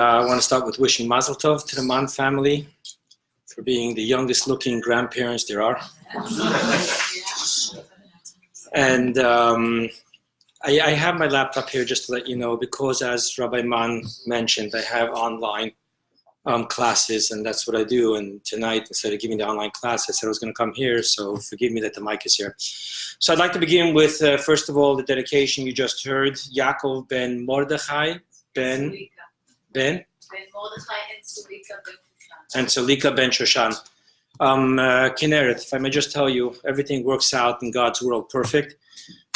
I want to start with wishing Mazel Tov to the Mann family for being the youngest looking grandparents there are. And I have my laptop here just to let you know, because as Rabbi Mann mentioned, I have online classes, and that's what I do. And tonight, instead of giving the online class, I said I was going to come here, so forgive me that the mic is here. So I'd like to begin with, first of all, the dedication you just heard, Yaakov ben Mordechai, Ben Mordechai and Sulika ben Shoshan. Kinneret, if I may just tell you, everything works out in God's world perfect.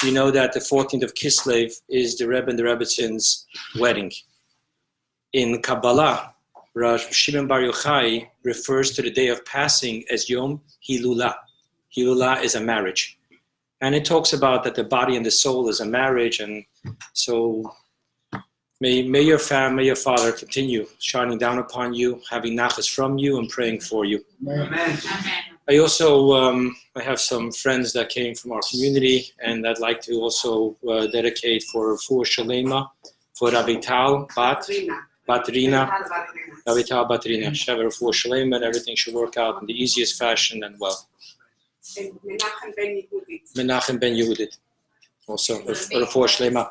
You know that the 14th of Kislev is the Rebbe and the Rebbetzins' wedding. In Kabbalah, Rav Shimon Bar Yochai refers to the day of passing as Yom Hilula. Hilula is a marriage. And it talks about that the body and the soul is a marriage, and so may your family, your father continue shining down upon you, having nachas from you, and praying for you. Amen. I also I have some friends that came from our community, and I'd like to also dedicate for Refuah Shalema for Ravital Batrina. Ravital Batrina. Shever Refuah Shalema, and everything should work out in the easiest fashion and well. Menachem ben Yehudit. Also Refuah Shalema.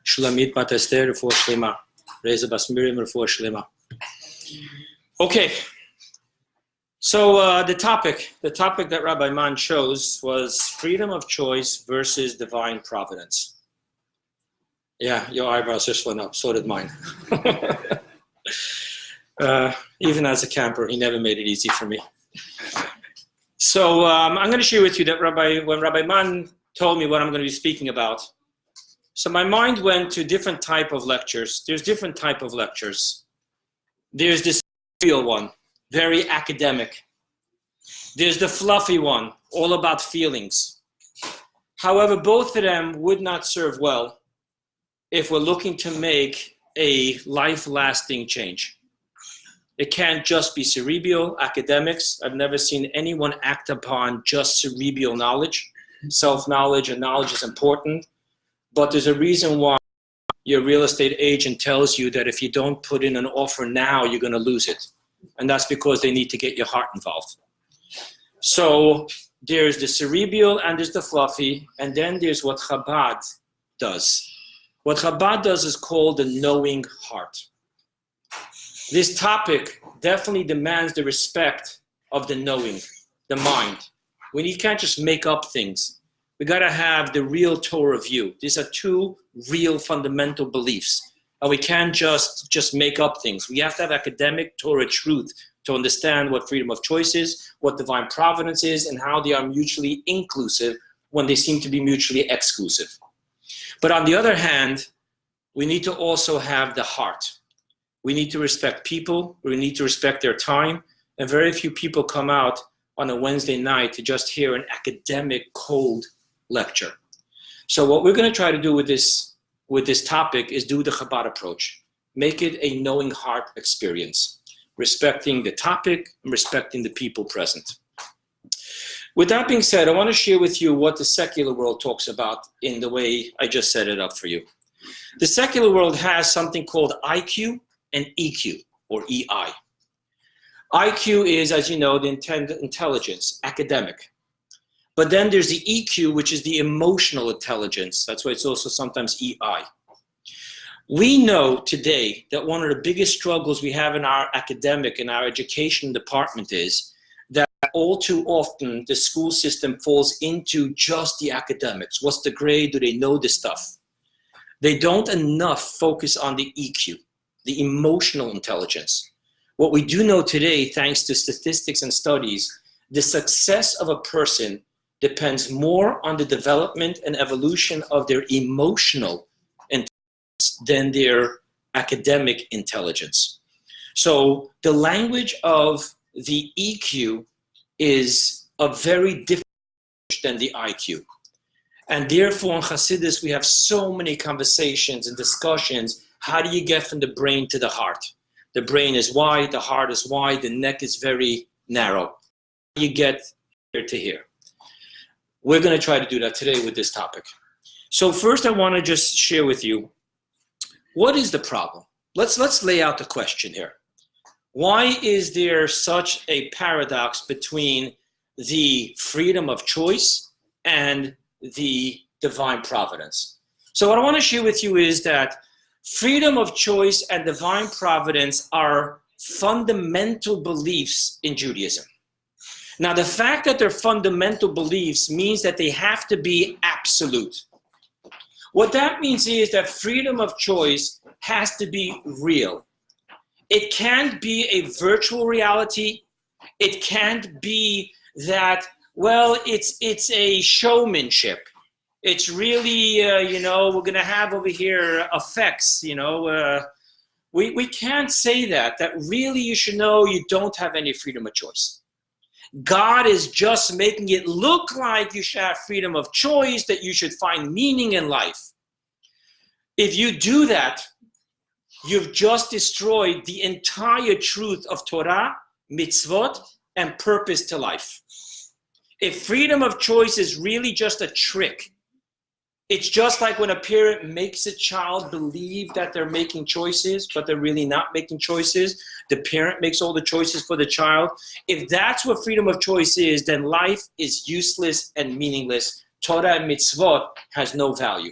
Shulamit bat Esther, Refuah Shlema. Reza bas Miriam, Refuah Shlema. Okay. So the topic that Rabbi Mann chose was freedom of choice versus divine providence. Yeah, your eyebrows just went up. So did mine. Even as a camper, he never made it easy for me. So I'm going to share with you that when Rabbi Mann told me what I'm going to be speaking about, so my mind went to different type of lectures. There's different type of lectures. There's this real one, very academic. There's the fluffy one, all about feelings. However, both of them would not serve well if we're looking to make a life-lasting change. It can't just be cerebral, academics. I've never seen anyone act upon just cerebral knowledge. Self-knowledge and knowledge is important. But there's a reason why your real estate agent tells you that if you don't put in an offer now, you're going to lose it. And that's because they need to get your heart involved. So there's the cerebral and there's the fluffy, and then there's what Chabad does. What Chabad does is called the knowing heart. This topic definitely demands the respect of the knowing, the mind. We can't just make up things. We got to have the real Torah view. These are two real fundamental beliefs. And we can't just make up things. We have to have academic Torah truth to understand what freedom of choice is, what divine providence is, and how they are mutually inclusive when they seem to be mutually exclusive. But on the other hand, we need to also have the heart. We need to respect people. We need to respect their time. And very few people come out on a Wednesday night to just hear an academic, cold lecture. So what we're going to try to do with this topic is do the Chabad approach. Make it a knowing heart experience, respecting the topic and respecting the people present. With that being said, I want to share with you what the secular world talks about in the way I just set it up for you. The secular world has something called IQ and EQ, or EI. IQ is, as you know, the intelligence, academic. But then there's the EQ, which is the emotional intelligence. That's why it's also sometimes EI. We know today that one of the biggest struggles we have in our academic and our education department is that all too often the school system falls into just the academics. What's the grade? Do they know the stuff? They don't enough focus on the EQ, the emotional intelligence. What we do know today, thanks to statistics and studies, the success of a person depends more on the development and evolution of their emotional intelligence than their academic intelligence. So the language of the EQ is a very different than the IQ. And therefore in Hasidus we have so many conversations and discussions. How do you get from the brain to the heart? The brain is wide, the heart is wide, the neck is very narrow. How do you get here to here? We're going to try to do that today with this topic. So first I want to just share with you What is the problem? Let's lay out the question here. Why is there such a paradox between the freedom of choice and the divine providence? So what I want to share with you is that freedom of choice and divine providence are fundamental beliefs in Judaism. Now, the fact that they're fundamental beliefs means that they have to be absolute. What that means is that freedom of choice has to be real. It can't be a virtual reality. It can't be that, well, it's a showmanship. It's really, we're going to have over here effects, we can't say that really you should know you don't have any freedom of choice. God is just making it look like you should have freedom of choice, that you should find meaning in life. If you do that, you've just destroyed the entire truth of Torah, mitzvot, and purpose to life. If freedom of choice is really just a trick, it's just like when a parent makes a child believe that they're making choices, but they're really not making choices. The parent makes all the choices for the child. If that's what freedom of choice is, then life is useless and meaningless. Torah and mitzvot has no value.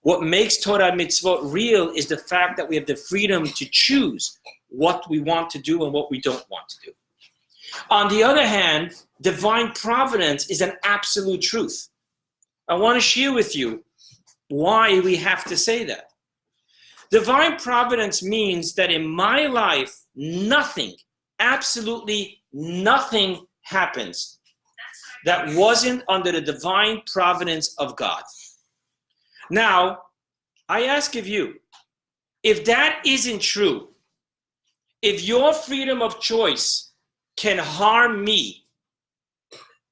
What makes Torah and mitzvot real is the fact that we have the freedom to choose what we want to do and what we don't want to do. On the other hand, divine providence is an absolute truth. I want to share with you why we have to say that. Divine providence means that in my life, nothing, absolutely nothing happens that wasn't under the divine providence of God. Now, I ask of you, if that isn't true, if your freedom of choice can harm me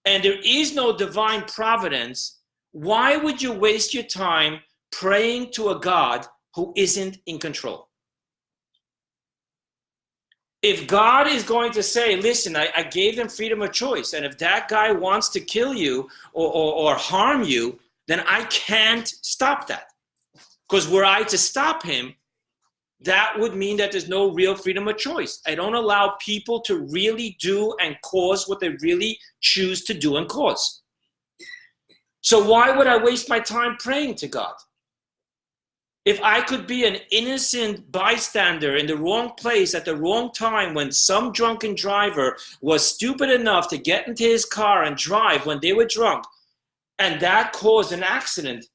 and there is no divine providence, why would you waste your time praying to a God who isn't in control? If God is going to say, listen, I gave them freedom of choice, and if that guy wants to kill you or harm you, then I can't stop that. Because were I to stop him, that would mean that there's no real freedom of choice. I don't allow people to really do and cause what they really choose to do and cause. So why would I waste my time praying to God? If I could be an innocent bystander in the wrong place at the wrong time when some drunken driver was stupid enough to get into his car and drive when they were drunk, and that caused an accident,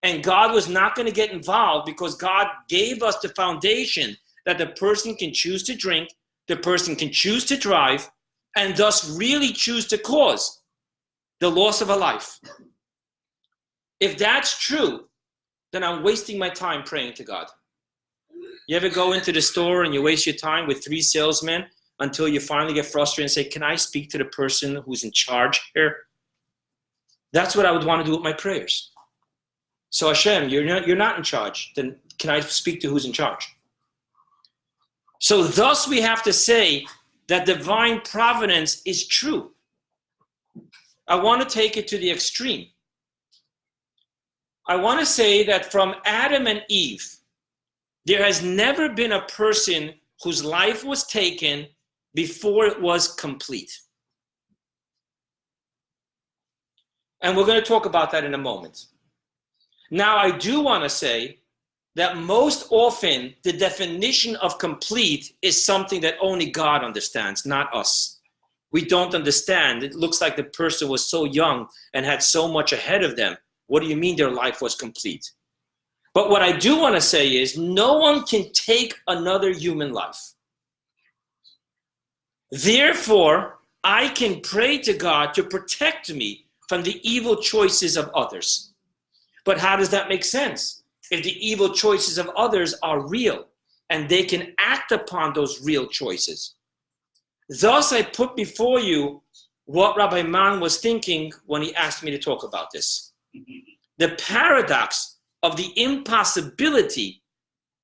and God was not going to get involved because God gave us the foundation that the person can choose to drink, the person can choose to drive, and thus really choose to cause the loss of a life. If that's true, then I'm wasting my time praying to God. You ever go into the store and you waste your time with 3 salesmen until you finally get frustrated and say, can I speak to the person who's in charge here? That's what I would want to do with my prayers. So Hashem, you're not in charge. Then can I speak to who's in charge? So thus we have to say that divine providence is true. I want to take it to the extreme. I want to say that from Adam and Eve, there has never been a person whose life was taken before it was complete. And we're going to talk about that in a moment. Now, I do want to say that most often the definition of complete is something that only God understands, not us. We don't understand. It looks like the person was so young and had so much ahead of them. What do you mean their life was complete? But what I do want to say is no one can take another human life. Therefore, I can pray to God to protect me from the evil choices of others. But how does that make sense? If the evil choices of others are real and they can act upon those real choices. Thus, I put before you what Rabbi Mann was thinking when he asked me to talk about this. The paradox of the impossibility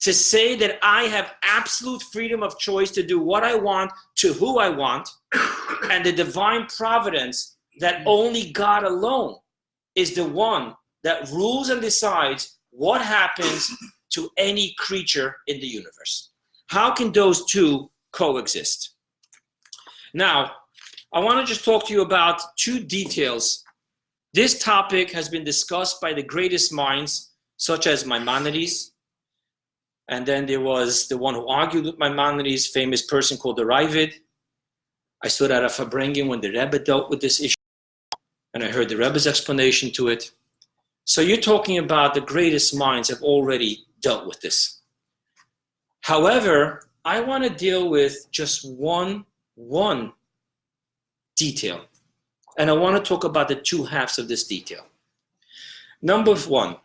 to say that I have absolute freedom of choice to do what I want to who I want, and the divine providence that only God alone is the one that rules and decides what happens to any creature in the universe. How can those two coexist? Now, I want to just talk to you about two details. This topic has been discussed by the greatest minds, such as Maimonides, and then there was the one who argued with Maimonides, famous person called the Ravid. I stood at a Farbrengen when the Rebbe dealt with this issue, and I heard the Rebbe's explanation to it. So you're talking about the greatest minds have already dealt with this. However, I want to deal with just one detail, and I want to talk about the two halves of this detail. Number one,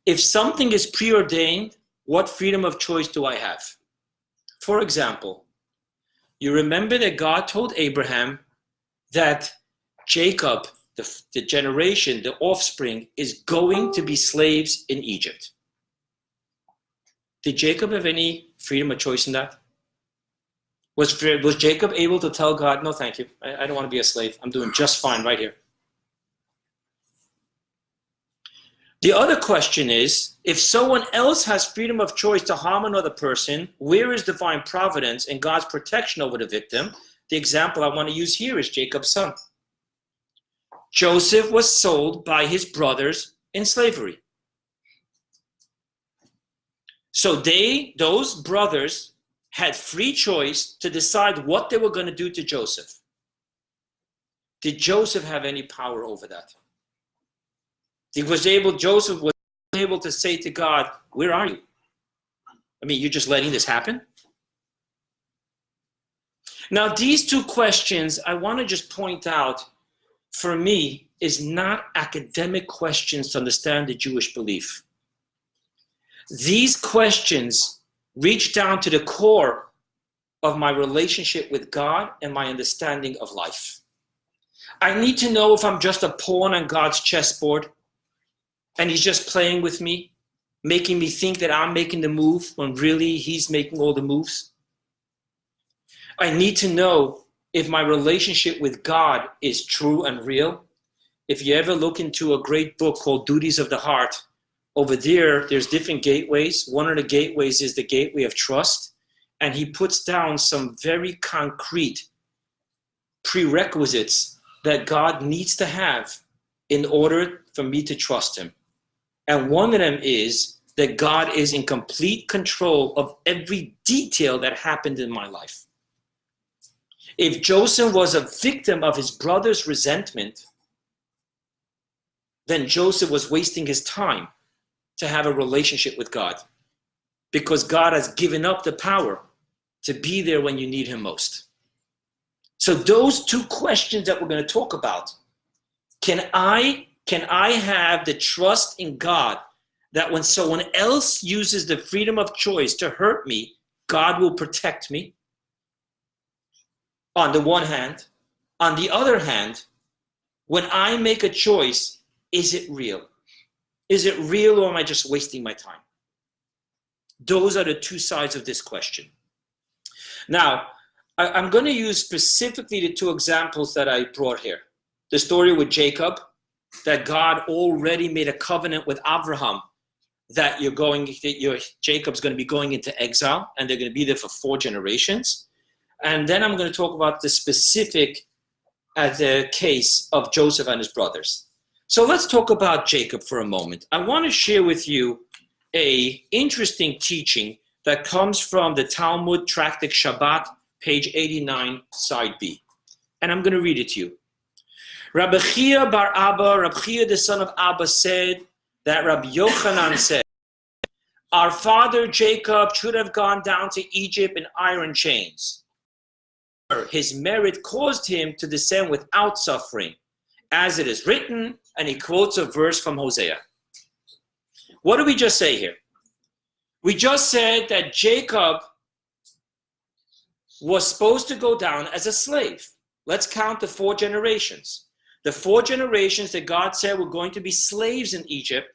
if something is preordained, what freedom of choice do I have? For example, you remember that God told Abraham that Jacob, the generation, the offspring, is going to be slaves in Egypt. Did Jacob have any freedom of choice in that? Was Jacob able to tell God, no, thank you, I don't want to be a slave. I'm doing just fine right here. The other question is, if someone else has freedom of choice to harm another person, where is divine providence and God's protection over the victim? The example I want to use here is Jacob's son. Joseph was sold by his brothers in slavery. So those brothers had free choice to decide what they were going to do to Joseph. Did Joseph have any power over that? Joseph was able to say to God, where are you? I mean, you're just letting this happen? Now, these two questions, I want to just point out, for me, is not academic questions to understand the Jewish belief. These questions reach down to the core of my relationship with God and my understanding of life. I need to know if I'm just a pawn on God's chessboard and he's just playing with me, making me think that I'm making the move when really he's making all the moves. I need to know if my relationship with God is true and real. If you ever look into a great book called Duties of the Heart, over there's different gateways. One of the gateways is the gateway of trust. And he puts down some very concrete prerequisites that God needs to have in order for me to trust him. And one of them is that God is in complete control of every detail that happened in my life. If Joseph was a victim of his brother's resentment, then Joseph was wasting his time to have a relationship with God, because God has given up the power to be there when you need him most. So those two questions that we're going to talk about, can I have the trust in God that when someone else uses the freedom of choice to hurt me, God will protect me? On the one hand. On the other hand, when I make a choice, is it real? Is it real, or am I just wasting my time? Those are the two sides of this question. Now, I'm going to use specifically the two examples that I brought here. The story with Jacob, that God already made a covenant with Avrohom that Jacob's going to be going into exile, and they're going to be there for 4 generations. And then I'm going to talk about the specific the case of Joseph and his brothers. So let's talk about Jacob for a moment. I want to share with you an interesting teaching that comes from the Talmud Tractate Shabbat, page 89, side B. And I'm going to read it to you. Rabbi Chia bar Abba, Rabbi Chia the son of Abba, said that Rabbi Yochanan said, our father Jacob should have gone down to Egypt in iron chains. His merit caused him to descend without suffering, as it is written, and he quotes a verse from Hosea. What did we just say here? We just said that Jacob was supposed to go down as a slave. Let's count the 4 generations. The 4 generations that God said were going to be slaves in Egypt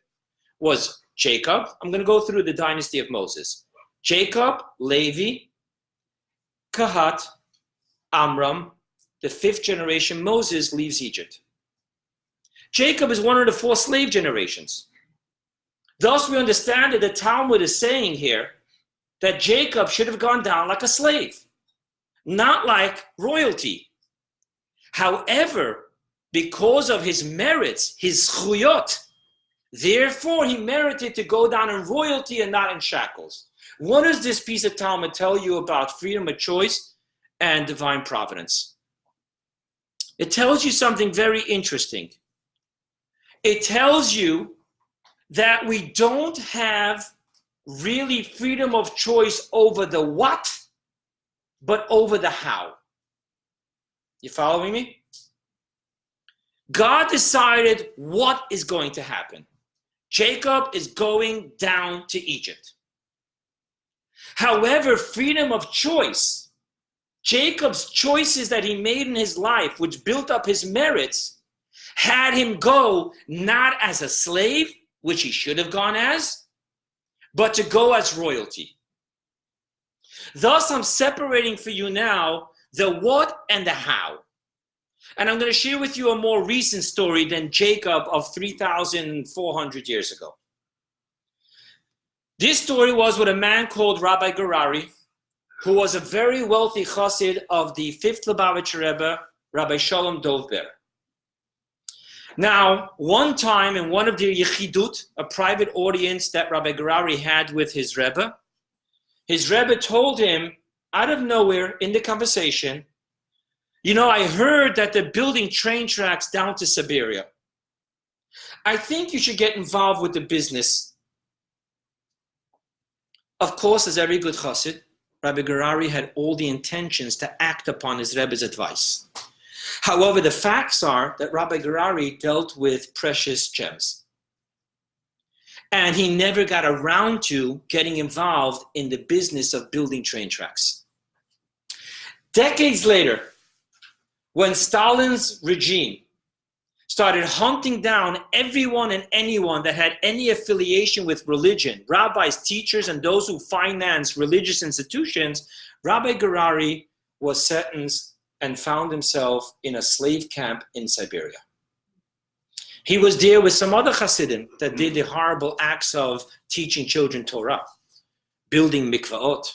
was Jacob. I'm going to go through the dynasty of Moses. Jacob, Levi, Kahat, Amram. The 5th generation, Moses, leaves Egypt. Jacob is one of the 4 slave generations. Thus, we understand that the Talmud is saying here that Jacob should have gone down like a slave, not like royalty. However, because of his merits, his zchuyot, therefore he merited to go down in royalty and not in shackles. What does this piece of Talmud tell you about freedom of choice and divine providence? It tells you something very interesting. It tells you that we don't have really freedom of choice over the what, but over the how. You following me? God decided what is going to happen. Jacob is going down to Egypt. However, freedom of choice, Jacob's choices that he made in his life, which built up his merits, had him go not as a slave, which he should have gone as, but to go as royalty. Thus, I'm separating for you now the what and the how. And I'm going to share with you a more recent story than Jacob of 3,400 years ago. This story was with a man called Rabbi Gerari, who was a very wealthy chassid of the 5th Lubavitcher Rebbe, Rabbi Shalom Dovber. Now, one time in one of the Yechidut, a private audience that Rabbi Gerari had with his Rebbe told him, out of nowhere in the conversation, you know, I heard that they're building train tracks down to Siberia. I think you should get involved with the business. Of course, as every good chassid, Rabbi Gerari had all the intentions to act upon his Rebbe's advice. However, the facts are that Rabbi Gerari dealt with precious gems. And he never got around to getting involved in the business of building train tracks. Decades later, when Stalin's regime started hunting down everyone and anyone that had any affiliation with religion, rabbis, teachers, and those who financed religious institutions, Rabbi Gerari was sentenced and found himself in a slave camp in Siberia. He was there with some other Hasidim that did the horrible acts of teaching children Torah, building mikvaot,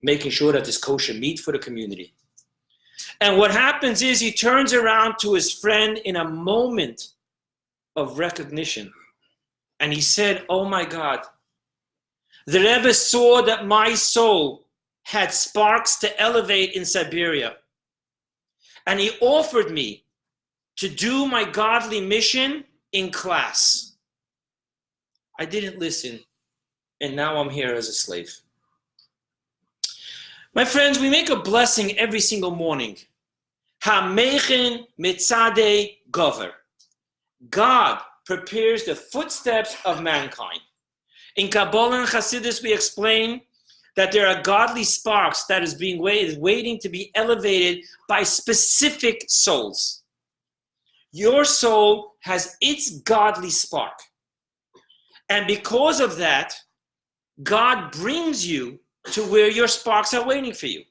making sure that there's kosher meat for the community. And what happens is he turns around to his friend in a moment of recognition. And he said, oh my God, the Rebbe saw that my soul had sparks to elevate in Siberia. And he offered me to do my godly mission in class. I didn't listen, and now I'm here as a slave. My friends, we make a blessing every single morning. Ha-mechen mitzadei gover. God prepares the footsteps of mankind. In Kabbalah and Hasidus, we explain that there are godly sparks that is being waiting to be elevated by specific souls. Your soul has its godly spark. And because of that, God brings you to where your sparks are waiting for you.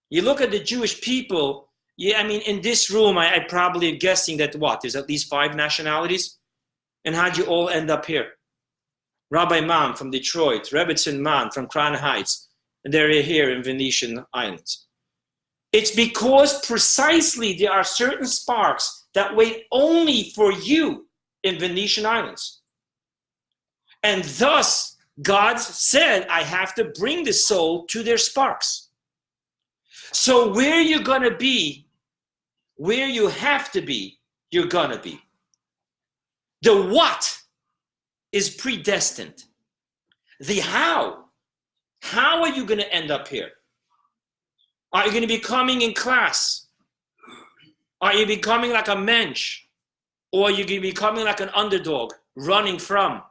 You look at the Jewish people, in this room, I probably am guessing that there's at least 5 nationalities? And how'd you all end up here? Rabbi Mann from Detroit, Rebbetzin Mann from Crown Heights, and they're here in Venetian Islands. It's because precisely there are certain sparks that wait only for you in Venetian Islands. And thus, God said, I have to bring the soul to their sparks. So where you're going to be, where you have to be, you're going to be. The what is predestined. The how are you going to end up here? Are you going to be coming in class? Are you becoming like a mensch? Or are you going to be becoming like an underdog, running from?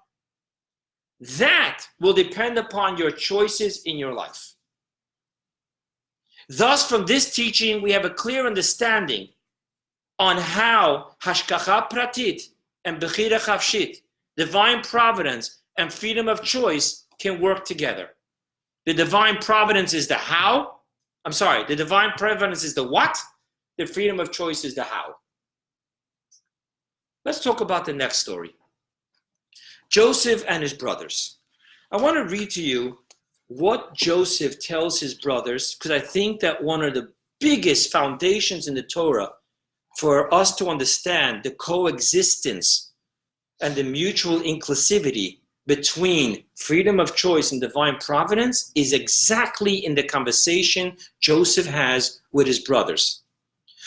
That will depend upon your choices in your life. Thus, from this teaching, we have a clear understanding on how hashgacha pratit and bechira chavshit, divine providence and freedom of choice, can work together. The divine providence is the how. The divine providence is the what. The freedom of choice is the how. Let's talk about the next story. Joseph and his brothers. I want to read to you what Joseph tells his brothers, because I think that one of the biggest foundations in the Torah for us to understand the coexistence and the mutual inclusivity between freedom of choice and divine providence is exactly in the conversation Joseph has with his brothers.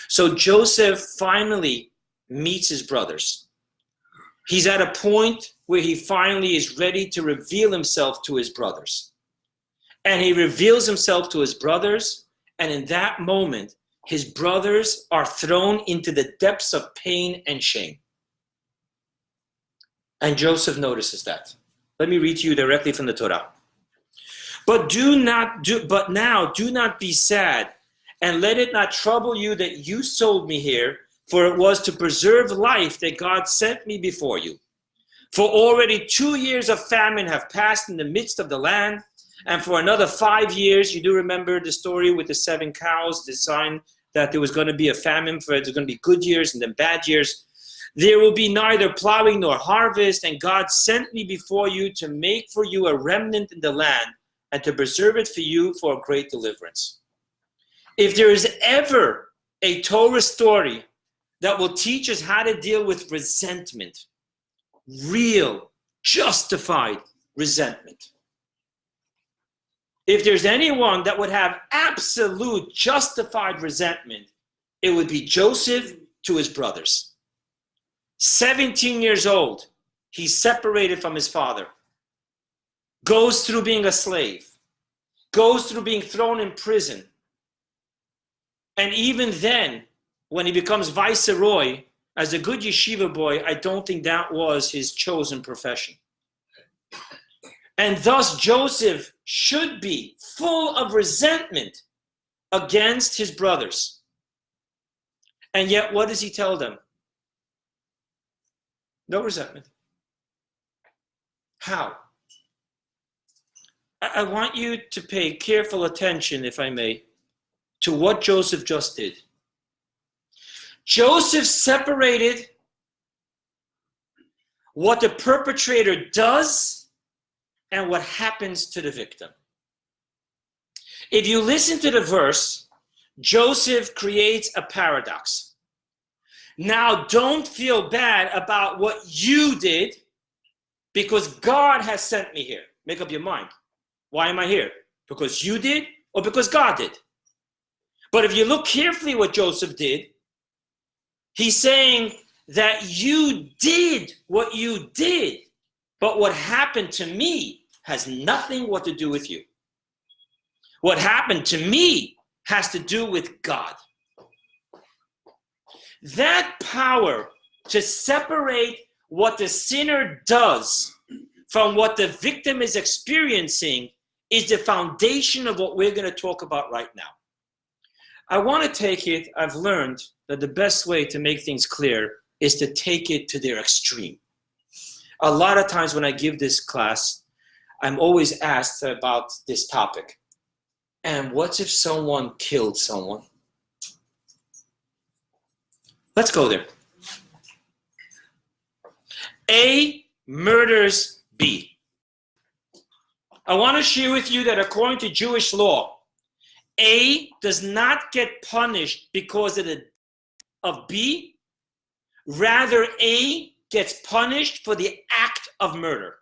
So Joseph finally meets his brothers. He's at a point where he finally is ready to reveal himself to his brothers. And he reveals himself to his brothers, and in that moment, his brothers are thrown into the depths of pain and shame. And Joseph notices that. Let me read to you directly from the Torah. But now do not be sad, and let it not trouble you that you sold me here, for it was to preserve life that God sent me before you. For already 2 years of famine have passed in the midst of the land, and for another 5 years, you do remember the story with the 7 cows, the sign that there was going to be a famine, for there's going to be good years and then bad years. There will be neither plowing nor harvest, and God sent me before you to make for you a remnant in the land and to preserve it for you for a great deliverance. If there is ever a Torah story that will teach us how to deal with resentment, real, justified resentment. If there's anyone that would have absolute justified resentment, it would be Joseph to his brothers. 17 years old, he's separated from his father, goes through being a slave, goes through being thrown in prison. And even then, when he becomes viceroy, as a good yeshiva boy, I don't think that was his chosen profession. And thus Joseph should be full of resentment against his brothers. And yet, what does he tell them? No resentment. How? I want you to pay careful attention, if I may, to what Joseph just did. Joseph separated what the perpetrator does and what happens to the victim. If you listen to the verse, Joseph creates a paradox. Now, don't feel bad about what you did, because God has sent me here. Make up your mind. Why am I here? Because you did or because God did? But if you look carefully what Joseph did, he's saying that you did what you did, but what happened to me has nothing what to do with you. What happened to me has to do with God. That power to separate what the sinner does from what the victim is experiencing is the foundation of what we're going to talk about right now. I want to take it, I've learned that the best way to make things clear is to take it to their extreme. A lot of times when I give this class, I'm always asked about this topic. And what if someone killed someone? Let's go there. A murders B. I want to share with you that according to Jewish law, A does not get punished because of B. Rather, A gets punished for the act of murder.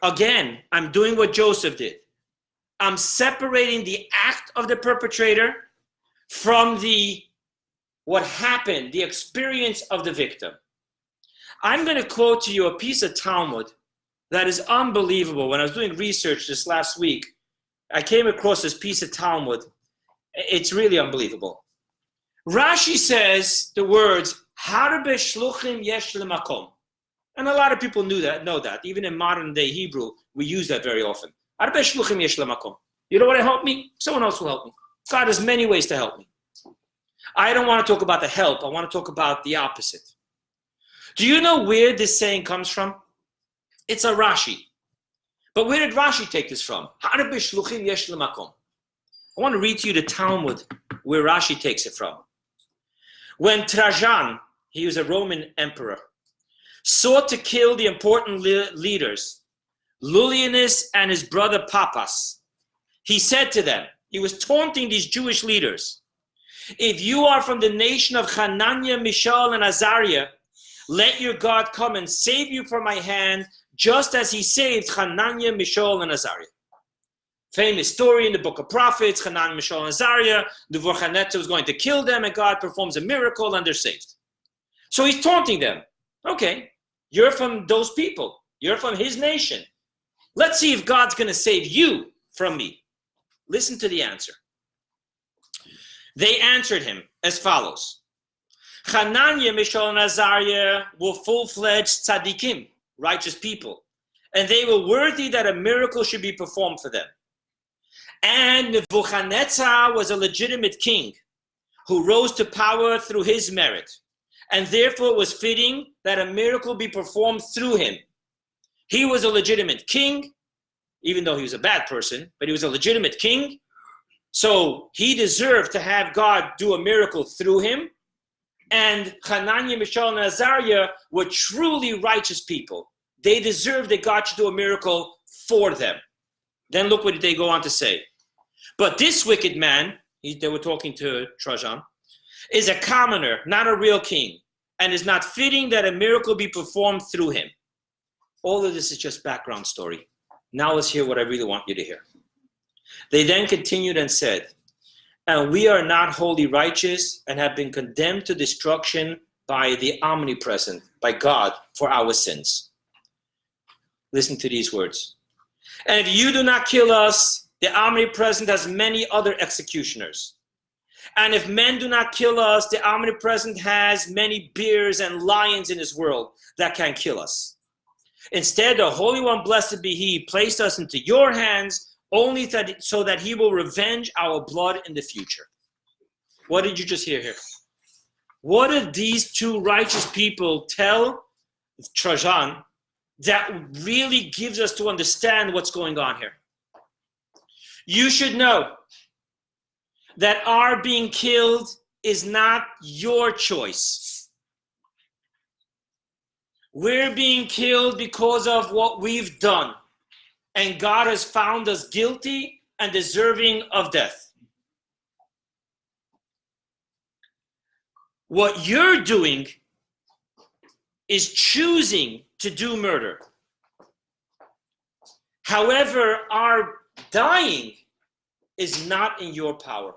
Again, I'm doing what Joseph did. I'm separating the act of the perpetrator from what happened, the experience of the victim. I'm going to quote to you a piece of Talmud that is unbelievable. When I was doing research this last week, I came across this piece of Talmud. It's really unbelievable. Rashi says the words, Harbe shluchim yesh lemakom. And a lot of people know that. Even in modern day Hebrew, we use that very often. Harbe shluchim yesh lemakom. You know what will help me? Someone else will help me. God has many ways to help me. I don't want to talk about the help. I want to talk about the opposite. Do you know where this saying comes from? It's a Rashi. But where did Rashi take this from? I want to read to you the Talmud where Rashi takes it from. When Trajan, he was a Roman emperor, sought to kill the important leaders, Lulianus and his brother Papas. He said to them, he was taunting these Jewish leaders, if you are from the nation of Hananiah, Mishael, and Azariah, let your God come and save you from my hand, just as he saved Hananiah, Mishael, and Azariah. Famous story in the book of prophets, Hananiah, Mishael, and Azariah. Nebuchadnezzar was going to kill them, and God performs a miracle, and they're saved. So he's taunting them. Okay, you're from those people. You're from his nation. Let's see if God's going to save you from me. Listen to the answer. They answered him as follows. Hananiah, Mishael, and Azariah were full-fledged tzaddikim, righteous people, and they were worthy that a miracle should be performed for them. And Nebuchadnezzar was a legitimate king who rose to power through his merit, and therefore it was fitting that a miracle be performed through him. He was a legitimate king, even though he was a bad person, but he was a legitimate king. So he deserved to have God do a miracle through him. And Hananiah, Mishael, and Azariah were truly righteous people. They deserved that God should do a miracle for them. Then look what they go on to say. But this wicked man, they were talking to Trajan, is a commoner, not a real king, and is not fitting that a miracle be performed through him. All of this is just background story. Now let's hear what I really want you to hear. They then continued and said, and we are not wholly righteous and have been condemned to destruction by the omnipresent, by God, for our sins. Listen to these words. And if you do not kill us, the omnipresent has many other executioners. And if men do not kill us, the omnipresent has many bears and lions in his world that can kill us. Instead, the Holy One, blessed be he, placed us into your hands only so that he will revenge our blood in the future. What did you just hear here? What did these two righteous people tell Trajan that really gives us to understand what's going on here? You should know that our being killed is not your choice. We're being killed because of what we've done. And God has found us guilty and deserving of death. What you're doing is choosing to do murder. However, our dying is not in your power.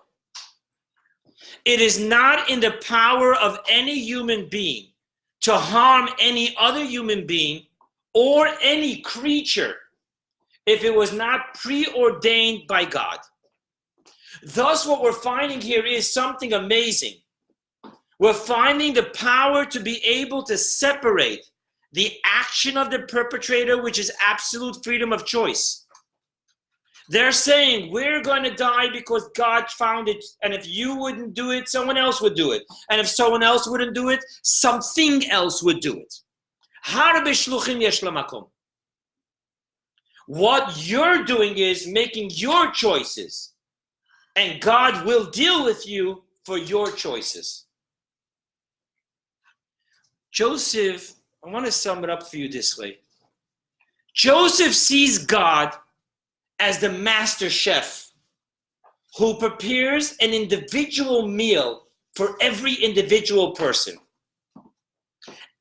It is not in the power of any human being to harm any other human being or any creature if it was not preordained by God. Thus, what we're finding here is something amazing. We're finding the power to be able to separate the action of the perpetrator, which is absolute freedom of choice. They're saying, we're going to die because God found it, and if you wouldn't do it, someone else would do it. And if someone else wouldn't do it, something else would do it. What you're doing is making your choices, and God will deal with you for your choices. Joseph, I want to sum it up for you this way. Joseph sees God as the master chef who prepares an individual meal for every individual person.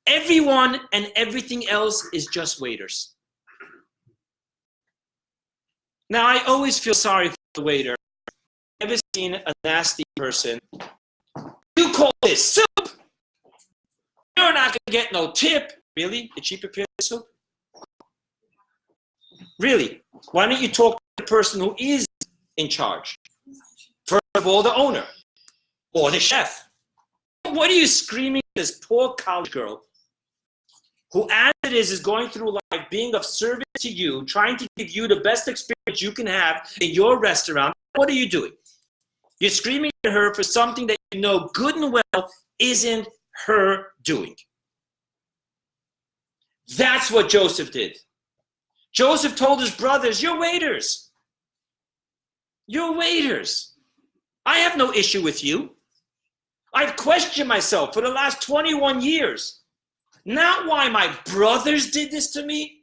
Everyone and everything else is just waiters. Now, I always feel sorry for the waiter. I've ever seen a nasty person. You call this soup? You're not going to get no tip. Really? Did she prepare the soup? Really? Why don't you talk to the person who is in charge? First of all, the owner or the chef. What are you screaming at this poor college girl who, as it is going through life, being of service to you, trying to give you the best experience you can have in your restaurant? What are you doing? You're screaming at her for something that you know good and well isn't her doing. That's what Joseph did. Joseph told his brothers, you're waiters. You're waiters. I have no issue with you. I've questioned myself for the last 21 years. Not why my brothers did this to me.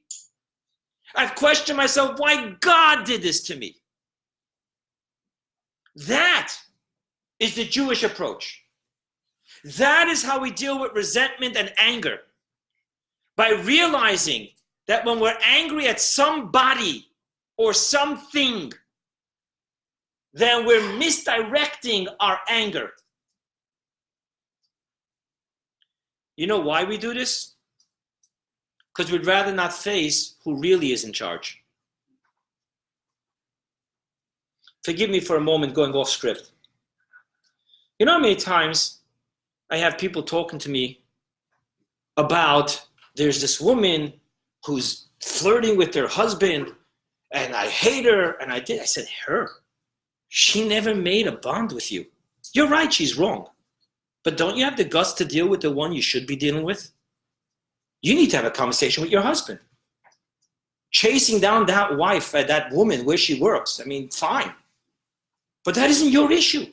I've questioned myself why God did this to me. That is the Jewish approach. That is how we deal with resentment and anger. By realizing that when we're angry at somebody or something, then we're misdirecting our anger. You know why we do this? Because we'd rather not face who really is in charge. Forgive me for a moment going off script. You know how many times I have people talking to me about there's this woman who's flirting with her husband and I hate her, and I said, her? She never made a bond with you. You're right, she's wrong. But don't you have the guts to deal with the one you should be dealing with? You need to have a conversation with your husband. Chasing down that wife, that woman where she works, I mean, fine. But that isn't your issue.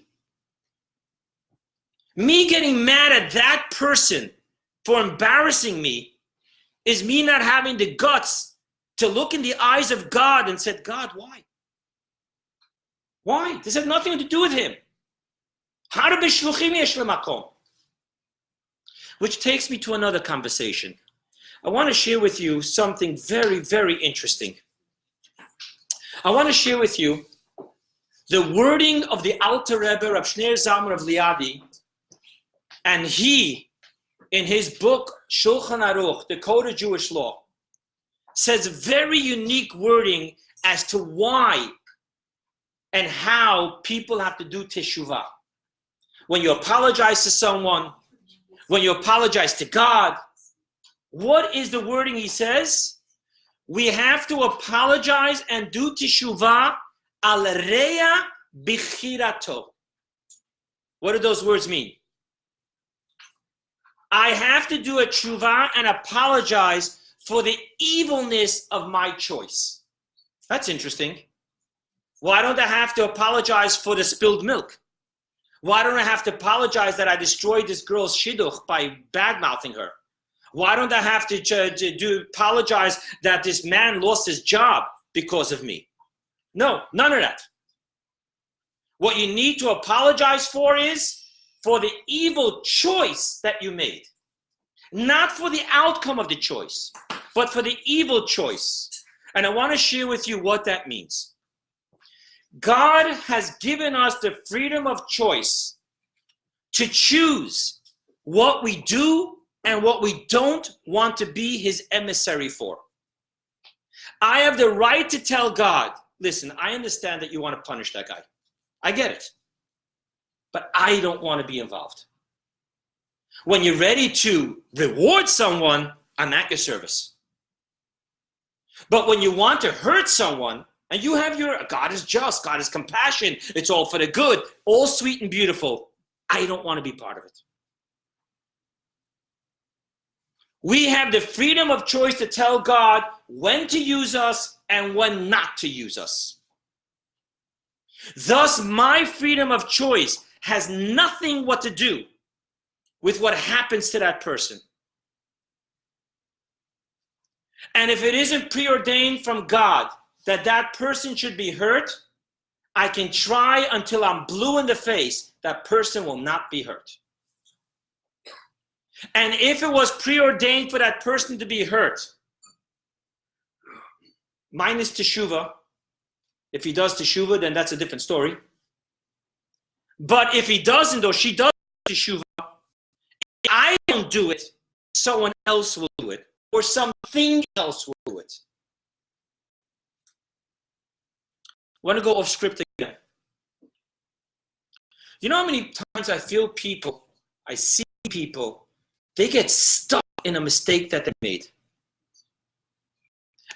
Me getting mad at that person for embarrassing me is me not having the guts to look in the eyes of God and say, God, why? Why? This has nothing to do with him. Which takes me to another conversation. I want to share with you something very, very interesting. I want to share with you the wording of the Alter Rebbe, Rav Shneur Zalman of Liadi, and he, in his book, Shulchan Aruch, the Code of Jewish Law, says very unique wording as to why and how people have to do teshuvah. When you apologize to someone, when you apologize to God, what is the wording he says? We have to apologize and do teshuvah al reya bichirato. What do those words mean? I have to do a teshuvah and apologize for the evilness of my choice. That's interesting. Why don't I have to apologize for the spilled milk? Why don't I have to apologize that I destroyed this girl's shidduch by bad-mouthing her? Why don't I have to apologize that this man lost his job because of me? No, none of that. What you need to apologize for is for the evil choice that you made. Not for the outcome of the choice, but for the evil choice. And I want to share with you what that means. God has given us the freedom of choice to choose what we do and what we don't want to be his emissary for. I have the right to tell God, listen, I understand that you want to punish that guy. I get it. But I don't want to be involved. When you're ready to reward someone, I'm at your service. But when you want to hurt someone, and you have your, God is just, God is compassion, it's all for the good, all sweet and beautiful, I don't want to be part of it. We have the freedom of choice to tell God when to use us and when not to use us. Thus, my freedom of choice has nothing what to do with what happens to that person. And if it isn't preordained from God that that person should be hurt, I can try until I'm blue in the face, that person will not be hurt. And if it was preordained for that person to be hurt, minus teshuvah, if he does teshuvah, then that's a different story. But if he doesn't, or she doesn't teshuvah, if I don't do it, someone else will do it, or something else will do it. I want to go off script again. You know how many times I feel people, I see people, they get stuck in a mistake that they made.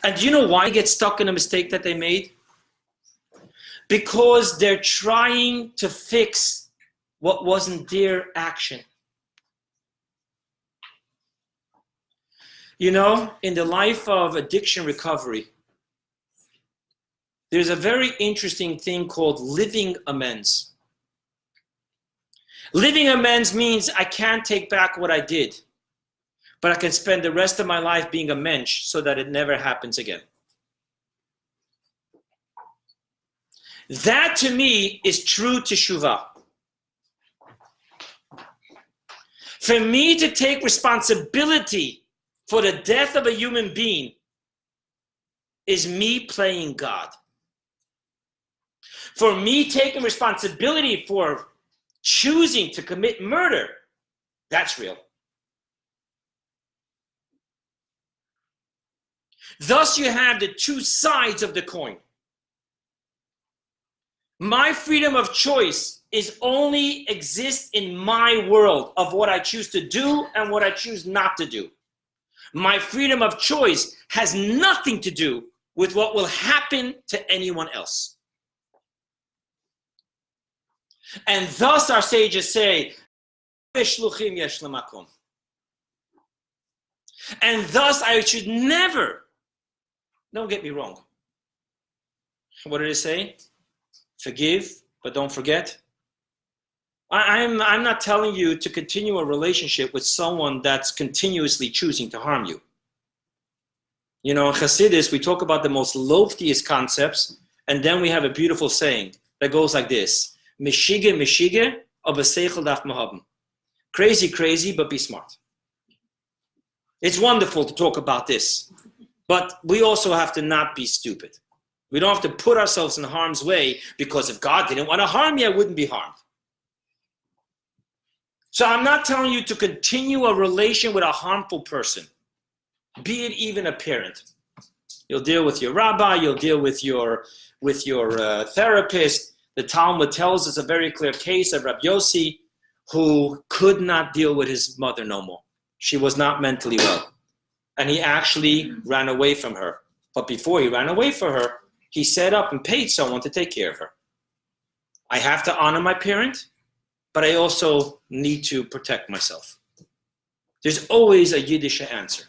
And do you know why they get stuck in a mistake that they made? Because they're trying to fix what wasn't their action. You know, in the life of addiction recovery, there's a very interesting thing called living amends. Living amends means I can't take back what I did, but I can spend the rest of my life being a mensch so that it never happens again. That to me is true teshuvah. For me to take responsibility for the death of a human being is me playing God. For me taking responsibility for choosing to commit murder, that's real. Thus you have the two sides of the coin. My freedom of choice is only exists in my world of what I choose to do and what I choose not to do. My freedom of choice has nothing to do with what will happen to anyone else. And thus our sages say, Vayishluchim yesh lemakom. And thus I should never, don't get me wrong. What did it say? Forgive, but don't forget. I'm not telling you to continue a relationship with someone that's continuously choosing to harm you. You know, in Hasidus, we talk about the most loftiest concepts, and then we have a beautiful saying that goes like this: Meshige, meshige, aber seichel darf man haben. Crazy, crazy, but be smart. It's wonderful to talk about this, but we also have to not be stupid. We don't have to put ourselves in harm's way, because if God didn't want to harm you, I wouldn't be harmed. So I'm not telling you to continue a relation with a harmful person, be it even a parent. You'll deal with your rabbi, you'll deal with your therapist. The Talmud tells us a very clear case of Rabbi Yossi, who could not deal with his mother no more. She was not mentally well. And he actually ran away from her. But before he ran away from her, he set up and paid someone to take care of her. I have to honor my parent, but I also need to protect myself. There's always a Yiddish answer.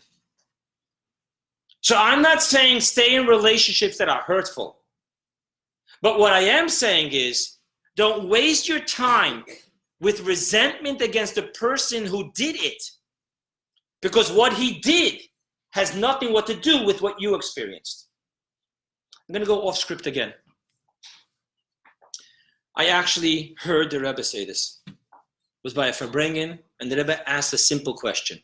So I'm not saying stay in relationships that are hurtful. But what I am saying is, don't waste your time with resentment against the person who did it. Because what he did has nothing what to do with what you experienced. I'm going to go off script again. I actually heard the Rebbe say this. It was by a Farbrengen, and the Rebbe asked a simple question.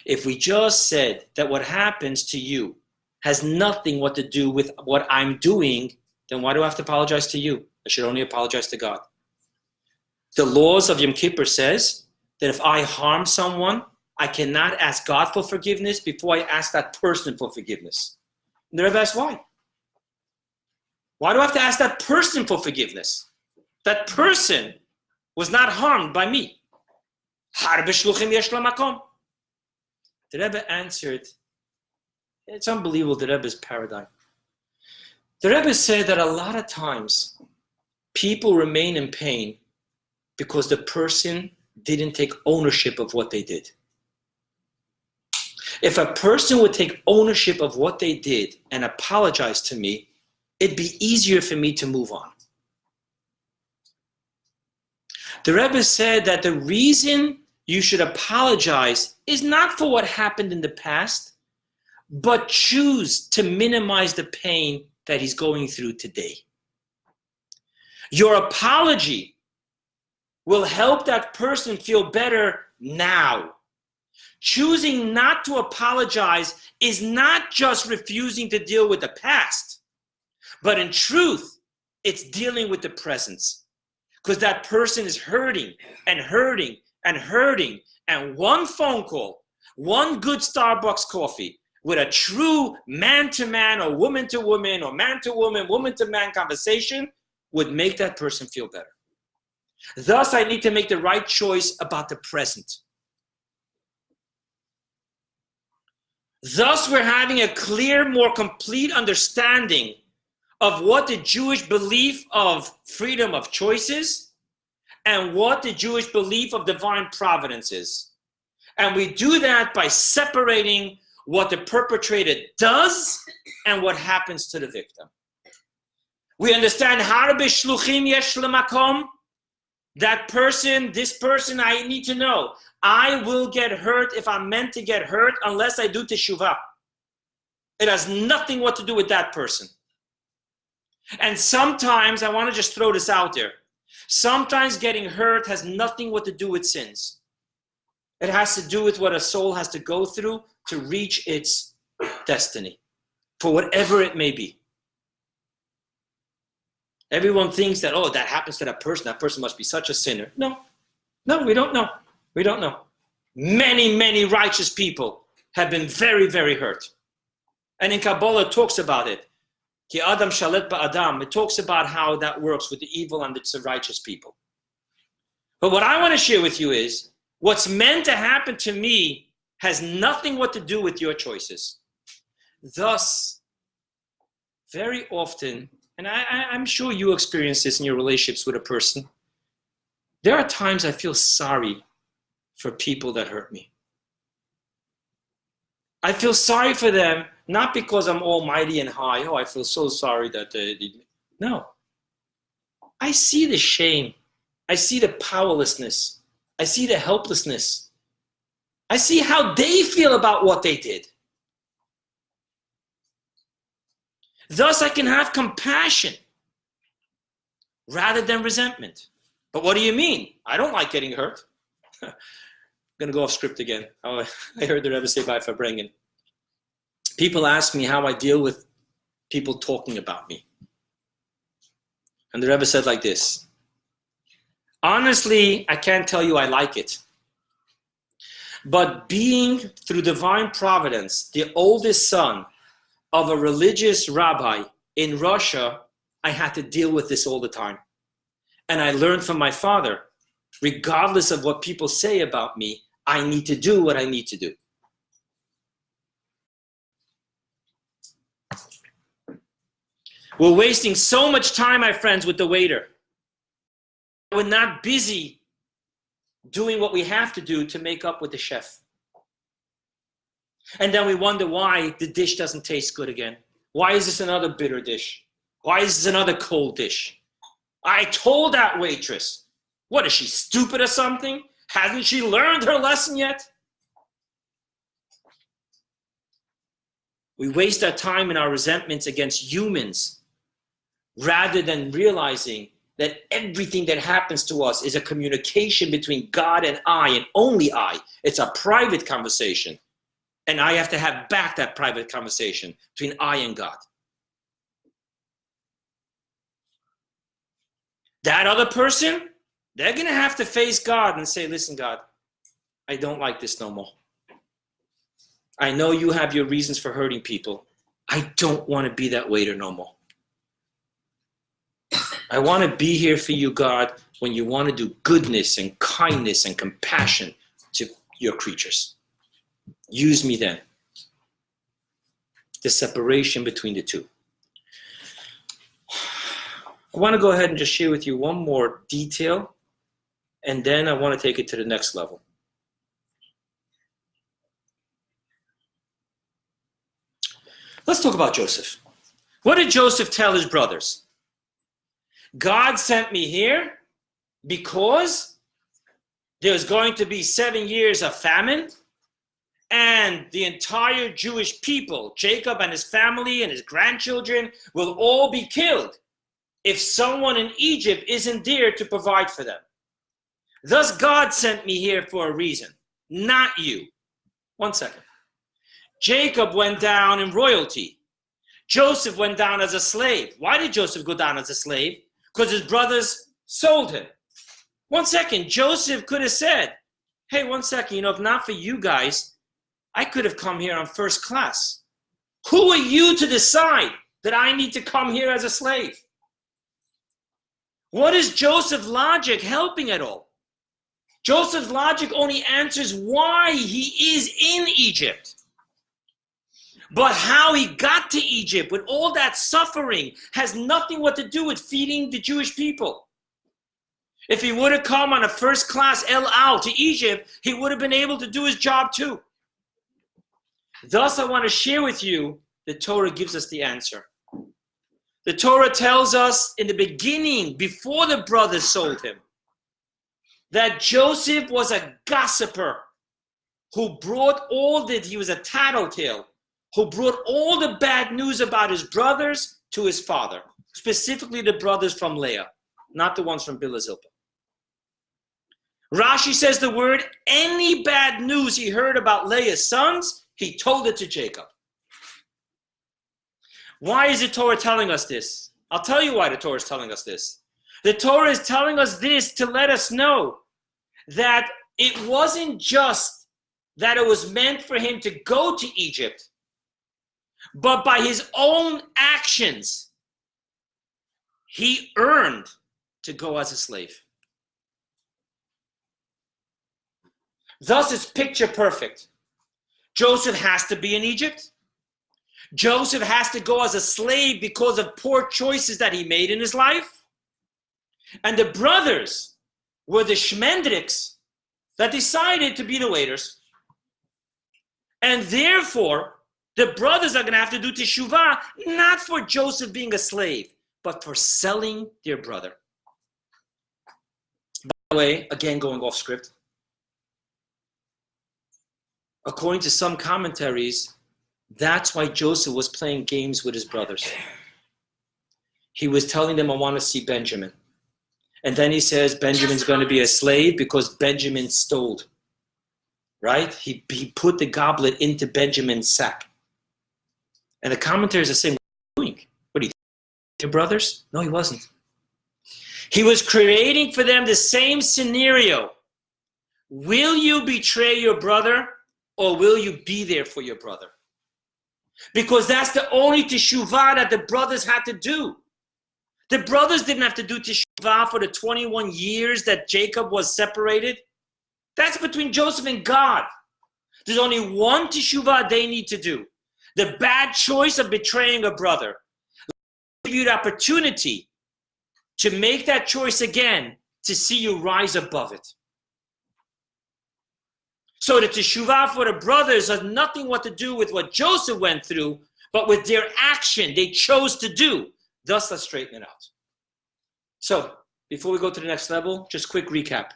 If we just said that what happens to you has nothing what to do with what I'm doing, then why do I have to apologize to you? I should only apologize to God. The laws of Yom Kippur says that if I harm someone, I cannot ask God for forgiveness before I ask that person for forgiveness. And the Rebbe asked why? Why do I have to ask that person for forgiveness? That person was not harmed by me. The Rebbe answered, it's unbelievable, the Rebbe's paradigm. The Rebbe said that a lot of times people remain in pain because the person didn't take ownership of what they did. If a person would take ownership of what they did and apologize to me, it'd be easier for me to move on. The Rebbe said that the reason you should apologize is not for what happened in the past, but choose to minimize the pain that he's going through today. Your apology will help that person feel better now. Choosing not to apologize is not just refusing to deal with the past, but in truth, it's dealing with the presence. Because that person is hurting and hurting and hurting. And one phone call, one good Starbucks coffee with a true man-to-man or woman-to-woman or man-to-woman, woman-to-man conversation would make that person feel better. Thus, I need to make the right choice about the present. Thus, we're having a clear, more complete understanding of what the Jewish belief of freedom of choice is and what the Jewish belief of divine providence is. And we do that by separating what the perpetrator does and what happens to the victim. We understand how to be shluchim yesh lemakom, That person, this person, I need to know. I will get hurt if I'm meant to get hurt unless I do teshuvah. It has nothing what to do with that person. And sometimes, I want to just throw this out there. Sometimes getting hurt has nothing what to do with sins. It has to do with what a soul has to go through to reach its destiny, for whatever it may be. Everyone thinks that, oh, that happens to that person must be such a sinner. No, we don't know. We don't know. Many, many righteous people have been very, very hurt. And in Kabbalah it talks about it. Ki Adam shalet ba'adam. It talks about how that works with the evil and the righteous people. But what I want to share with you is, what's meant to happen to me has nothing what to do with your choices. Thus, very often, and I'm sure you experience this in your relationships with a person, there are times I feel sorry for people that hurt me. I feel sorry for them, not because I'm almighty and high. Oh, I feel so sorry that they did. No. I see the shame. I see the powerlessness. I see the helplessness. I see how they feel about what they did. Thus, I can have compassion rather than resentment. But what do you mean? I don't like getting hurt. I'm going to go off script again. Oh, I heard the Rebbe say by Fabrengen. People ask me how I deal with people talking about me. And the Rebbe said like this. Honestly, I can't tell you I like it. But being, through divine providence, the oldest son of a religious rabbi in Russia, I had to deal with this all the time. And I learned from my father, regardless of what people say about me, I need to do what I need to do. We're wasting so much time, my friends, with the waiter. We're not busy doing what we have to do to make up with the chef. And then we wonder why the dish doesn't taste good again. Why is this another bitter dish? Why is this another cold dish? I told that waitress. What, is she stupid or something? Hasn't she learned her lesson yet? We waste our time in our resentments against humans rather than realizing that everything that happens to us is a communication between God and I, and only I. It's a private conversation. And I have to have back that private conversation between I and God. That other person, they're going to have to face God and say, listen, God, I don't like this no more. I know you have your reasons for hurting people. I don't want to be that waiter no more. I want to be here for you, God, when you want to do goodness and kindness and compassion to your creatures. Use me then. The separation between the two. I want to go ahead and just share with you one more detail, and then I want to take it to the next level. Let's talk about Joseph. What did Joseph tell his brothers? God sent me here because there's going to be 7 years of famine, and the entire Jewish people, Jacob and his family and his grandchildren, will all be killed if someone in Egypt isn't there to provide for them. Thus God sent me here for a reason, not you. 1 second. Jacob went down in royalty. Joseph went down as a slave. Why did Joseph go down as a slave? Because his brothers sold him. 1 second. Joseph could have said, hey, 1 second, if not for you guys, I could have come here on first class. Who are you to decide that I need to come here as a slave? What is Joseph's logic helping at all? Joseph's logic only answers why he is in Egypt. But how he got to Egypt with all that suffering has nothing what to do with feeding the Jewish people. If he would have come on a first class El Al to Egypt, he would have been able to do his job too. Thus, I want to share with you, the Torah gives us the answer. The Torah tells us in the beginning, before the brothers sold him, that Joseph was a gossiper who brought he was a tattletale, who brought all the bad news about his brothers to his father, specifically the brothers from Leah, not the ones from Bilhah Zilpah. Rashi says the word, any bad news he heard about Leah's sons, he told it to Jacob. Why is the Torah telling us this? I'll tell you why the Torah is telling us this. The Torah is telling us this to let us know that it wasn't just that it was meant for him to go to Egypt, but by his own actions, he earned to go as a slave. Thus, it's picture perfect. Joseph has to be in Egypt. Joseph has to go as a slave because of poor choices that he made in his life. And the brothers were the shmendriks that decided to be the waiters. And therefore, the brothers are going to have to do teshuvah, not for Joseph being a slave, but for selling their brother. By the way, again, going off script. According to some commentaries, that's why Joseph was playing games with his brothers. He was telling them, I want to see Benjamin. And then he says, Benjamin's going to be a slave because Benjamin stole. Right? He put the goblet into Benjamin's sack. And the commentaries are saying, what are you doing? What are you doing? Your brothers? No, he wasn't. He was creating for them the same scenario. Will you betray your brother? Or will you be there for your brother? Because that's the only teshuvah that the brothers had to do. The brothers didn't have to do teshuvah for the 21 years that Jacob was separated. That's between Joseph and God. There's only one teshuvah they need to do. The bad choice of betraying a brother. I'll give you the opportunity to make that choice again, to see you rise above it. So the teshuvah for the brothers has nothing what to do with what Joseph went through, but with their action they chose to do. Thus, let's straighten it out. So, before we go to the next level, just quick recap.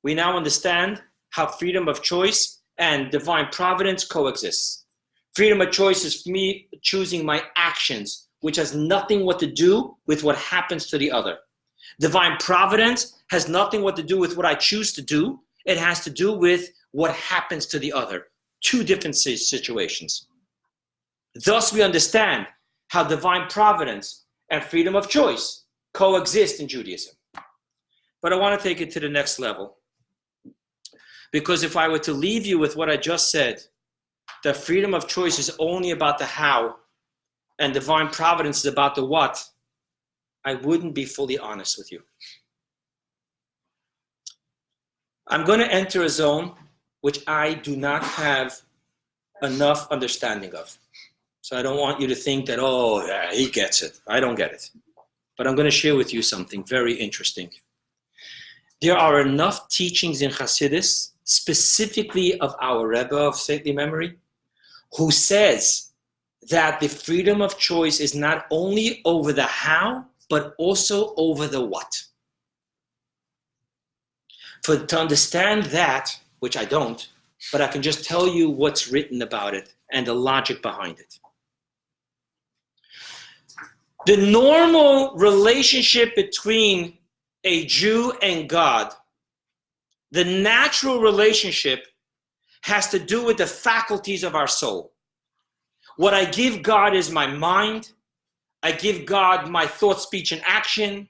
We now understand how freedom of choice and divine providence coexists. Freedom of choice is me choosing my actions, which has nothing what to do with what happens to the other. Divine providence has nothing what to do with what I choose to do. It has to do with what happens to the other. Two different situations. Thus, we understand how divine providence and freedom of choice coexist in Judaism. But I want to take it to the next level. Because if I were to leave you with what I just said, that freedom of choice is only about the how, and divine providence is about the what, I wouldn't be fully honest with you. I'm going to enter a zone which I do not have enough understanding of. So I don't want you to think that, oh, yeah, he gets it. I don't get it. But I'm going to share with you something very interesting. There are enough teachings in Hasidus, specifically of our Rebbe of saintly memory, who says that the freedom of choice is not only over the how, but also over the what. To understand that, which I don't, but I can just tell you what's written about it and the logic behind it. The normal relationship between a Jew and God, the natural relationship, has to do with the faculties of our soul. What I give God is my mind. I give God my thought, speech, and action.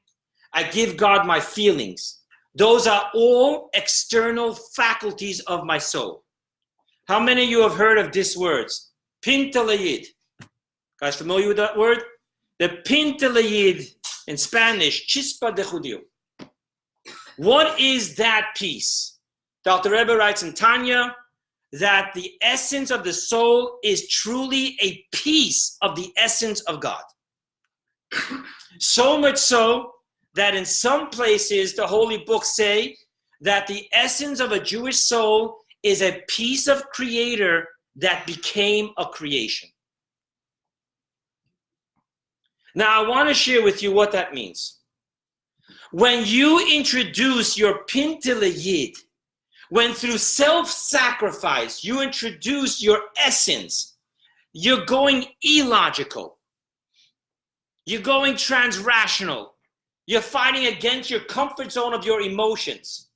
I give God my feelings. Those are all external faculties of my soul. How many of you have heard of these words? Pintalayid. Guys familiar with that word? The pintalayid in Spanish, chispa de judío. What is that piece? Dr. Rebbe writes in Tanya that the essence of the soul is truly a piece of the essence of God. So much so that in some places the holy books say that the essence of a Jewish soul is a piece of creator that became a creation. Now I want to share with you what that means. When you introduce your pintele yid, when through self-sacrifice you introduce your essence, you're going illogical. You're going transrational. You're fighting against your comfort zone of your emotions.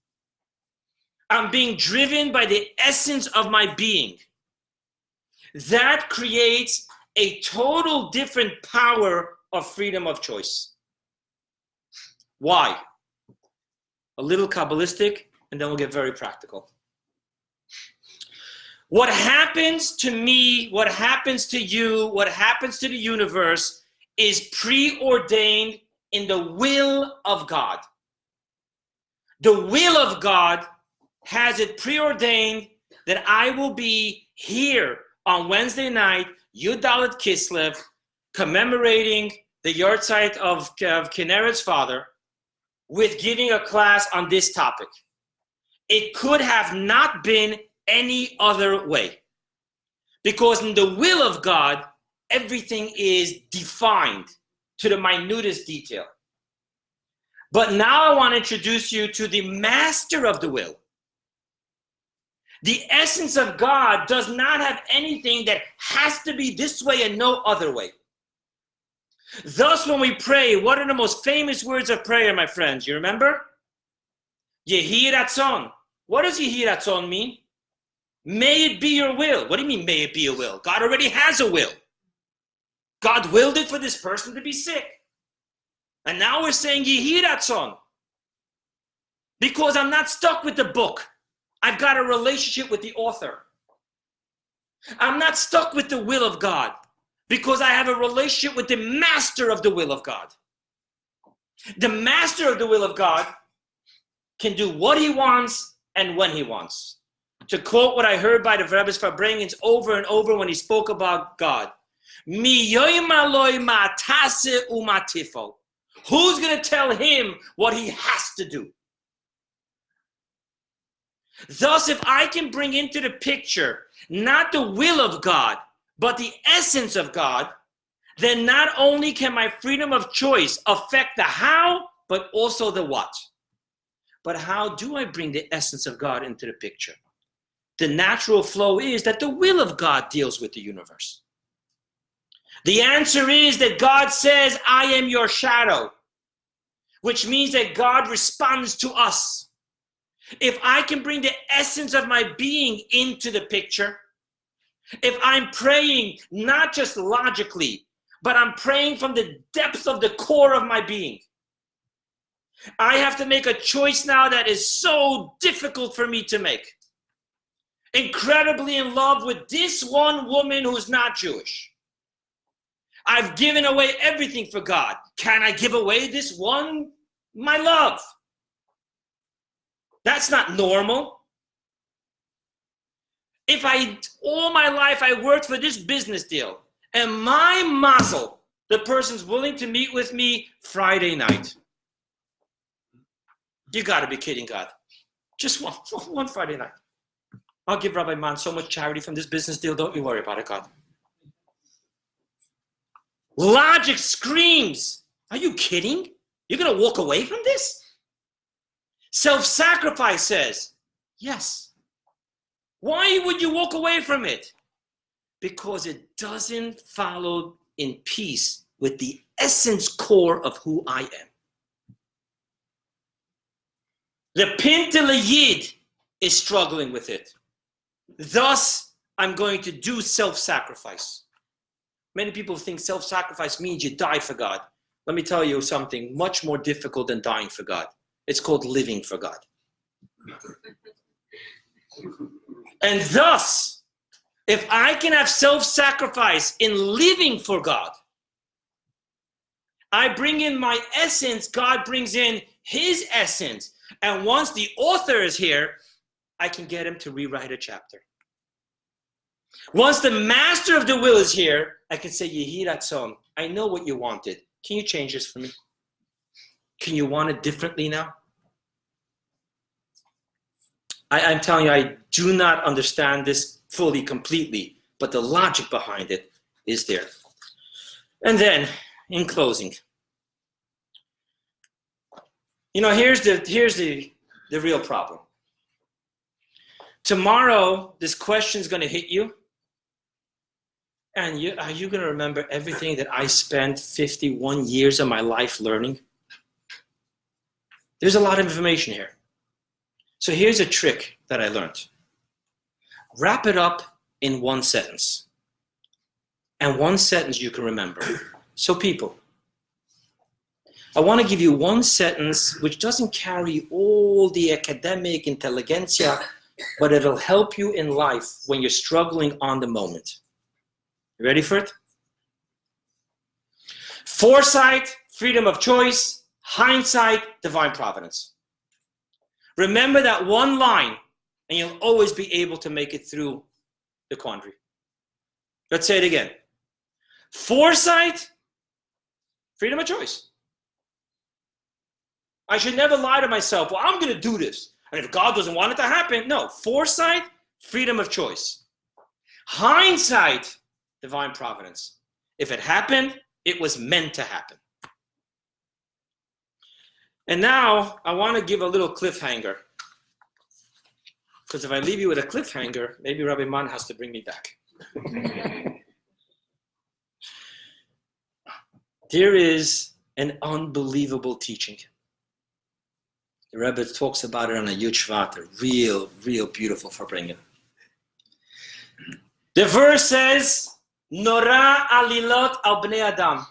I'm being driven by the essence of my being. That creates a total different power of freedom of choice. Why? A little Kabbalistic, and then we'll get very practical. What happens to me, what happens to you, what happens to the universe is preordained in the will of God. The will of God has it preordained that I will be here on Wednesday night, Yud Dalet Kislev, commemorating the yahrzeit of Kinneret's father, with giving a class on this topic. It could have not been any other way. Because in the will of God, everything is defined to the minutest detail. But now I want to introduce you to the master of the will. The essence of God does not have anything that has to be this way and no other way. Thus, when we pray, what are the most famous words of prayer, my friends? You remember? Yehi Ratzon. What does Yehi Ratzon mean? May it be your will. What do you mean, may it be your will? God already has a will. God willed it for this person to be sick. And now we're saying Yehi Ratzon. Because I'm not stuck with the book. I've got a relationship with the author. I'm not stuck with the will of God. Because I have a relationship with the master of the will of God. The master of the will of God can do what he wants and when he wants. To quote what I heard by the Rebbe's Farbrengens over and over when he spoke about God. Who's going to tell him what he has to do? Thus, if I can bring into the picture not the will of God, but the essence of God, then not only can my freedom of choice affect the how, but also the what. But how do I bring the essence of God into the picture? The natural flow is that the will of God deals with the universe. The answer is that God says, I am your shadow, which means that God responds to us. If I can bring the essence of my being into the picture, if I'm praying not just logically, but I'm praying from the depth of the core of my being, I have to make a choice now that is so difficult for me to make. Incredibly in love with this one woman who's not Jewish. I've given away everything for God. Can I give away this one, my love? That's not normal. If all my life I worked for this business deal, and my mazel, the person's willing to meet with me Friday night. You got to be kidding, God. Just one Friday night. I'll give Rabbi Mann so much charity from this business deal. Don't you worry about it, God. Logic screams, are you kidding? You're going to walk away from this? Self-sacrifice says, yes. Why would you walk away from it? Because it doesn't follow in peace with the essence core of who I am. The pintele yid is struggling with it. Thus, I'm going to do self-sacrifice. Many people think self-sacrifice means you die for God. Let me tell you something much more difficult than dying for God. It's called living for God. And thus, if I can have self-sacrifice in living for God, I bring in my essence, God brings in his essence. And once the author is here, I can get him to rewrite a chapter. Once the master of the will is here, I can say, Yehi Ratzon, I know what you wanted. Can you change this for me? Can you want it differently now? I'm telling you, I do not understand this fully, completely, but the logic behind it is there. And then, in closing, Here's the real problem. Tomorrow, this question is going to hit you. And are you going to remember everything that I spent 51 years of my life learning? There's a lot of information here. So here's a trick that I learned. Wrap it up in one sentence. And one sentence you can remember. So people, I want to give you one sentence which doesn't carry all the academic intelligentsia, but it'll help you in life when you're struggling on the moment. You ready for it? Foresight, freedom of choice, hindsight, divine providence. Remember that one line, and you'll always be able to make it through the quandary. Let's say it again. Foresight, freedom of choice. I should never lie to myself, well, I'm going to do this. And if God doesn't want it to happen, no. Foresight, freedom of choice. Hindsight, divine providence. If it happened, it was meant to happen. And now I want to give a little cliffhanger. Because if I leave you with a cliffhanger, maybe Rabbi Man has to bring me back. There is an unbelievable teaching. The Rebbe talks about it on a Yud Shvat, a real beautiful farbrengen. The verse says, Nora alilot al bnei adam.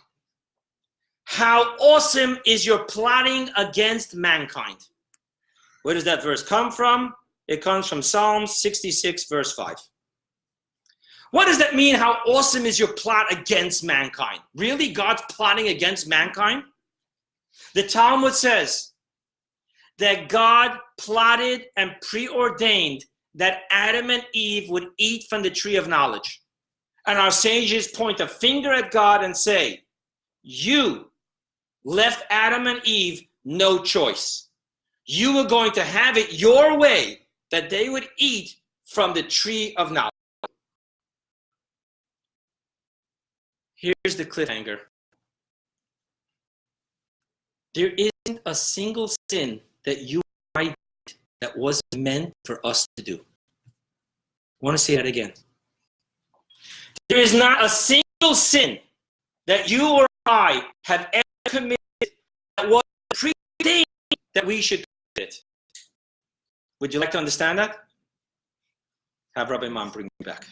How awesome is your plotting against mankind. Where does that verse come from? It comes from Psalm 66, verse 5. What does that mean? How awesome is your plot against mankind? Really? God's plotting against mankind? The Talmud says that God plotted and preordained that Adam and Eve would eat from the tree of knowledge. And our sages point a finger at God and say, you left Adam and Eve no choice. You were going to have it your way, that they would eat from the tree of knowledge. Here's the cliffhanger. There isn't a single sin that you and I did that wasn't meant for us to do. I want to say that again. There is not a single sin that you or I have ever committed that was preordained that we should commit it. Would you like to understand that? Have Rabbi Man bring me back.